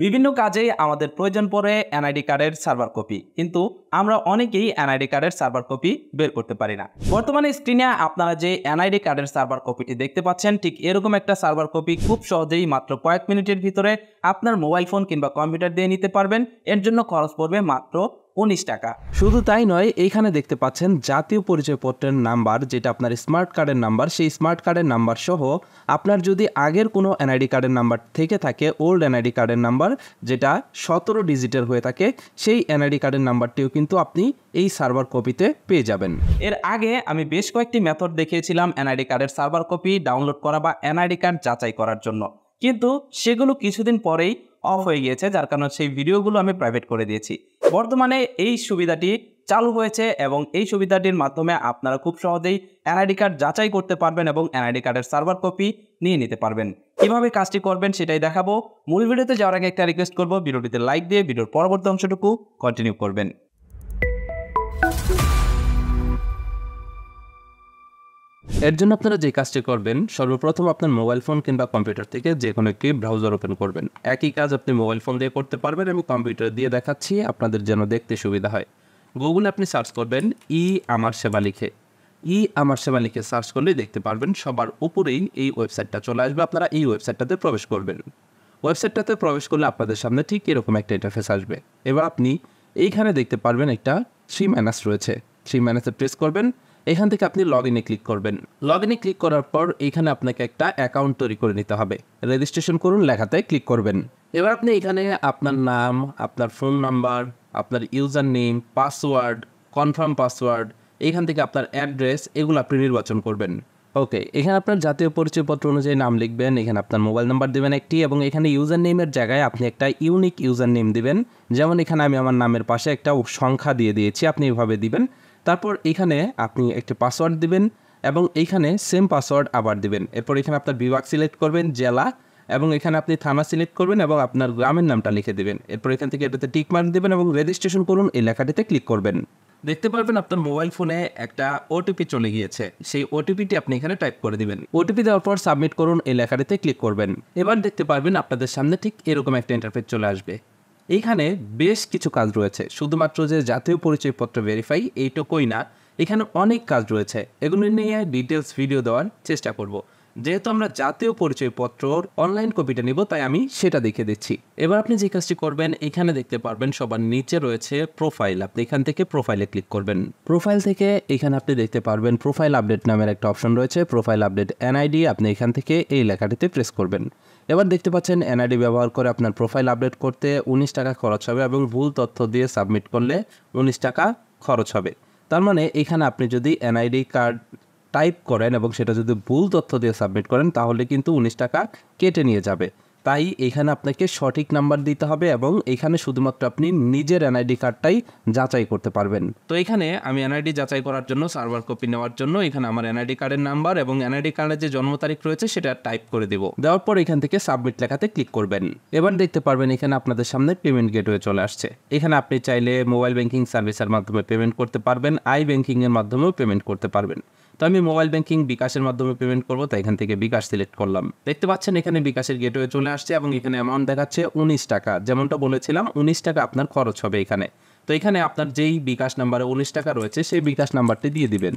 বিভিন্ন কাজেই আমাদের প্রয়োজন পড়ে এনআইডি কার্ডের সার্ভার কপি, কিন্তু আমরা অনেকেই এনআইডি কার্ডের সার্ভার কপি বের করতে পারি না। বর্তমানে স্ক্রিনে আপনারা যে এনআইডি কার্ডের সার্ভার কপিটি দেখতে পাচ্ছেন, ঠিক এরকম একটা সার্ভার কপি খুব সহজেই মাত্র কয়েক মিনিটের ভিতরে আপনার মোবাইল ফোন কিংবা কম্পিউটার দিয়ে নিতে পারবেন। এর জন্য খরচ পড়বে মাত্র 19 টাকা। শুধু তাই নয়, এইখানে দেখতে পাচ্ছেন জাতীয় পরিচয়পত্রের নাম্বার, যেটা আপনার স্মার্ট কার্ডের নাম্বার। সেই স্মার্ট কার্ডের নাম্বার সহ আপনার যদি আগের কোনো এনআইডি কার্ডের নাম্বার থেকে থাকে, ওল্ড এনআইডি কার্ডের নাম্বার যেটা 17 ডিজিটের হয়ে থাকে, সেই এনআইডি কার্ডের নাম্বারটিও কিন্তু আপনি এই সার্ভার কপিতে পেয়ে যাবেন। এর আগে আমি বেশ কয়েকটি মেথড দেখিয়েছিলাম এনআইডি কার্ডের সার্ভার কপি ডাউনলোড করা বা এনআইডি কার্ড যাচাই করার জন্য, কিন্তু সেগুলো কিছুদিন পরেই অফ হয়ে গিয়েছে, যার কারণে সেই ভিডিওগুলো আমি প্রাইভেট করে দিয়েছি। বর্তমানে এই সুবিধাটি চালু হয়েছে এবং এই সুবিধাটির মাধ্যমে আপনারা খুব সহজেই এনআইডি কার্ড যাচাই করতে পারবেন এবং এনআইডি কার্ডের সার্ভার কপি নিয়ে নিতে পারবেন। কিভাবে কাজটি করবেন সেটাই দেখাবো। মূল ভিডিওতে যাওয়ার আগে একটা রিকোয়েস্ট করব, ভিডিওটিতে লাইক দিয়ে ভিডিওর পরবর্তী অংশটুকু কন্টিনিউ করবেন। এর জন্য আপনারা যে কাজটি করবেন, সর্বপ্রথম আপনার মোবাইল ফোন কিংবা কম্পিউটার থেকে যে কোনো একটি ব্রাউজার ওপেন করবেন। একই কাজ আপনি মোবাইল ফোন দিয়ে করতে পারবেন এবং কম্পিউটার দিয়ে দেখাচ্ছি আপনাদের যেন দেখতে সুবিধা হয়। গুগলে আপনি সার্চ করবেন আমার সেবা লিখে। আমার সেবা লিখে সার্চ করলেই দেখতে পারবেন সবার উপরেই এই ওয়েবসাইটটা চলে আসবে। আপনারা এই ওয়েবসাইটটাতে প্রবেশ করবেন। ওয়েবসাইটটাতে প্রবেশ করলে আপনাদের সামনে ঠিক এরকম একটা ইন্টারফেস আসবে। এবার আপনি এইখানে দেখতে পারবেন একটা 3 রয়েছে। 3 প্রেস করবেন। এখান থেকে আপনি লগ ইনে ক্লিক করবেন। লগ ইনে ক্লিক করার পর এখানে আপনাকে একটা অ্যাকাউন্ট তৈরি করে নিতে হবে। রেজিস্ট্রেশন করুন লেখাতে ক্লিক করবেন। এবার আপনি এখানে আপনার নাম, আপনার ফোন নাম্বার, আপনার user name, password, confirm password, এখান থেকে আপনার অ্যাড্রেস, এগুলো আপনি নির্বাচন করবেন। ওকে, এখানে আপনার জাতীয় পরিচয়পত্র অনুযায়ী নাম লিখবেন। এখানে আপনার মোবাইল নাম্বার দেবেন একটি, এবং এখানে ইউজার নেমের জায়গায় আপনি একটা ইউনিক ইউজার নেম দিবেন। যেমন এখানে আমি আমার নামের পাশে একটা সংখ্যা দিয়ে দিয়েছি, আপনি এভাবে দিবেন। তারপর এখানে আপনি একটি পাসওয়ার্ড দিবেন এবং এইখানে সেম পাসওয়ার্ড আবার দিবেন। এরপর এখানে আপনার বিভাগ সিলেক্ট করবেন, জেলা, এবং এখানে আপনি থানা সিলেক্ট করবেন এবং আপনার গ্রামের নামটা লিখে দিবেন। এরপর এখান থেকে এটাতে টিক মার্ক দেবেন এবং রেজিস্ট্রেশন করুন এই লেখাটিতে ক্লিক করবেন। দেখতে পারবেন আপনার মোবাইল ফোনে একটা ওটিপি চলে গিয়েছে। সেই ওটিপিটি আপনি এখানে টাইপ করে দিবেন। ওটিপি দেওয়ার পর সাবমিট করুন এই লেখাটিতে ক্লিক করবেন। এবার দেখতে পারবেন আপনাদের সামনে ঠিক এরকম একটা ইন্টারফেস চলে আসবে। এইখানে বেশ কিছু কাজ রয়েছে, শুধুমাত্র যে জাতীয় পরিচয়পত্র ভেরিফাই এইটুকুই না, এখানে অনেক কাজ রয়েছে। এগুলো নিয়ে ডিটেলস ভিডিও দেওয়ার চেষ্টা করব। যেহেতু আমরা জাতীয় পরিচয়পত্রর অনলাইন কপিটা নিব, তাই আমি সেটা দেখে দিচ্ছি। এবার আপনি যে কাজটি করবেন, এখানে দেখতে পারবেন সবার নিচে রয়েছে প্রোফাইল। আপনি এখান থেকে প্রোফাইলে ক্লিক করবেন। প্রোফাইল থেকে এখানে আপনি দেখতে পারবেন প্রোফাইল আপডেট নামের একটা অপশন রয়েছে, প্রোফাইল আপডেট এনআইডি। আপনি এখান থেকে এই লেখাটিতে প্রেস করবেন। এবার দেখতে পাচ্ছেন এনআইডি ব্যবহার করে আপনার প্রোফাইল আপডেট করতে 19 টাকা খরচ হবে এবং ভুল তথ্য দিয়ে সাবমিট করলে 19 টাকা খরচ হবে। তার মানে এখানে আপনি যদি এনআইডি কার্ড টাইপ করেন এবং সেটা যদি ভুল তথ্য দিয়ে সাবমিট করেন, তাহলে কিন্তু 19 টাকা কেটে নিয়ে যাবে। তাই এখানে আপনাকে সঠিক নাম্বার দিতে হবে এবং এখানে শুধুমাত্র আপনি নিজের এনআইডি কার্ডটাই যাচাই করতে পারবেন। তো এখানে আমি এনআইডি যাচাই করার জন্য, সার্ভার কপি নেওয়ার জন্য এখানে আমার এনআইডি কার্ডের নাম্বার এবং এনআইডি কার্ডের যে জন্ম তারিখ রয়েছে সেটা টাইপ করে দেব। দেওয়ার পর এখান থেকে সাবমিট লেখাতে ক্লিক করবেন। এবার দেখতে পারবেন এখানে আপনাদের সামনে পেমেন্ট গেটওয়ে চলে আসছে। এখানে আপনি চাইলে মোবাইল ব্যাংকিং সার্ভিসের মাধ্যমে পেমেন্ট করতে পারবেন, আই ব্যাংকিং এর মাধ্যমেও পেমেন্ট করতে পারবেন। তো আমি মোবাইল ব্যাংকিং বিকাশের মাধ্যমে পেমেন্ট করবো, তাই এখান থেকে বিকাশ সিলেক্ট করলাম। দেখতে পাচ্ছেন এখানে বিকাশের গেটওয়ে চলে আসছে এবং এখানে অ্যামাউন্ট দেখাচ্ছে 19 টাকা। যেমনটা বলেছিলাম 19 টাকা আপনার খরচ হবে এখানে। তো এখানে আপনার যেই বিকাশ নাম্বারে 19 টাকা রয়েছে সেই বিকাশ নাম্বারটি দিয়ে দিবেন।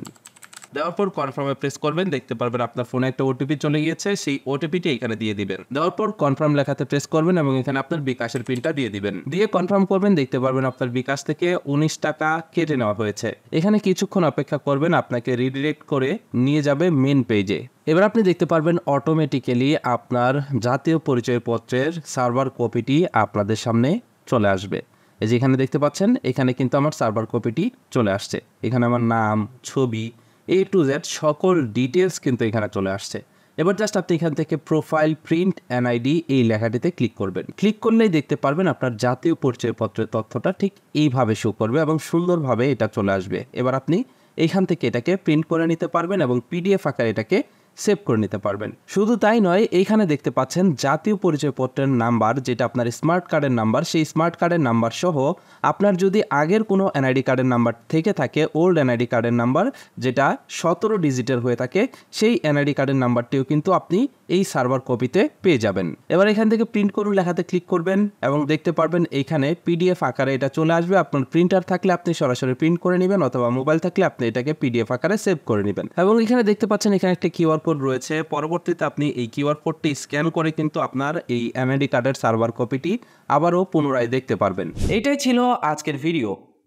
দেওয়ার পর কনফার্মে প্রেস করবেন। দেখতে পারবেন আপনার ফোনে একটা ওটিপি চলে গিয়েছে, সেই ওটিপিটি এখানে দিয়ে দিবেন। দেওয়ার পর কনফার্ম লেখাতে প্রেস করবেন এবং এখানে আপনার বিকাশের পিনটা দিয়ে দিবেন। দিয়ে কনফার্ম করবেন। দেখতে পারবেন আপনার বিকাশ থেকে 19 টাকা কেটে নেওয়া হয়েছে। এখানে কিছুক্ষণ অপেক্ষা করবেন, আপনাকে রিডিরেক্ট করে নিয়ে যাবে মেন পেজে। এবার আপনি দেখতে পারবেন অটোমেটিক্যালি আপনার জাতীয় পরিচয়পত্রের সার্ভার কপিটি আপনাদের সামনে চলে আসবে। এই যে এখানে দেখতে পাচ্ছেন, এখানে কিন্তু আমার সার্ভার কপিটি চলে আসছে। এখানে আমার নাম, ছবি, A to Z সকল ডিটেলস কিন্তু এখানে চলে আসছে। এবার জাস্ট আপনি এখান থেকে প্রোফাইল প্রিন্ট এনআইডি এই লেখাটিতে ক্লিক করবেন। ক্লিক করলেই দেখতে পারবেন আপনার জাতীয় পরিচয়পত্রের তথ্যটা ঠিক এইভাবে শো করবে এবং সুন্দরভাবে এটা চলে আসবে। এবার আপনি এইখান থেকে এটাকে প্রিন্ট করে নিতে পারবেন এবং পিডিএফ আকারে এটাকে সেভ করে নিতে পারবেন। শুধু তাই নয়, এইখানে দেখতে পাচ্ছেন জাতীয় পরিচয়পত্রের নাম্বার, যেটা আপনার স্মার্ট কার্ডের নাম্বার, সেই স্মার্ট কার্ডের নাম্বার সহ আপনার যদি আগের কোনো এনআইডি কার্ডের নাম্বার থেকে থাকে, ওল্ড এনআইডি কার্ডের নাম্বার যেটা 17 ডিজিটের হয়ে থাকে, সেই এনআইডি কার্ডের নাম্বারটিও কিন্তু আপনি এই সার্ভার কপিতে পেয়ে যাবেন। এবার এখান থেকে প্রিন্ট করুন লেখাতে ক্লিক করবেন এবং দেখতে পারবেন এইখানে পিডিএফ আকারে এটা চলে আসবে। আপনার প্রিন্টার থাকলে আপনি সরাসরি প্রিন্ট করে নেবেন, অথবা মোবাইল থাকলে আপনি এটাকে পিডিএফ আকারে সেভ করে নেবেন। এবং এখানে দেখতে পাচ্ছেন এখানে একটা কিউআর কোড রয়েছে। পরবর্তীতে আপনি এই কিউআর কোডটি স্ক্যান করে কিন্তু আপনার এই এনআইডি কার্ডের সার্ভার কপিটি আবারও পুনরায় দেখতে পারবেন। এইটাই ছিল আজকের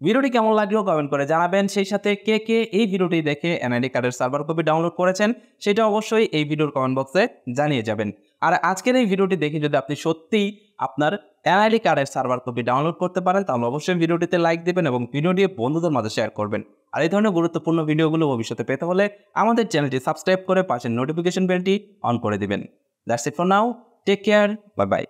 ভিডিওটি কেমন লাগলো কমেন্ট করে জানাবেন। সেই সাথে কে কে এই ভিডিওটি দেখে এনআইডি কার্ডের সার্ভার কপি ডাউনলোড করেছেন সেটা অবশ্যই এই ভিডিওর কমেন্ট বক্সে জানিয়ে যাবেন। আর আজকের এই ভিডিওটি দেখে যদি আপনি সত্যিই আপনার এনআইডি কার্ডের সার্ভার কপি ডাউনলোড করতে পারেন তাহলে অবশ্যই ভিডিওটিতে লাইক দেবেন এবং ভিডিওটি বন্ধুদের মাঝে শেয়ার করবেন। আর এই ধরনের গুরুত্বপূর্ণ ভিডিওগুলো ভবিষ্যতে পেতে হলে আমাদের চ্যানেলটি সাবস্ক্রাইব করে পাশের নোটিফিকেশন বেলটি অন করে দিবেন। That's it for now, take care, bye by.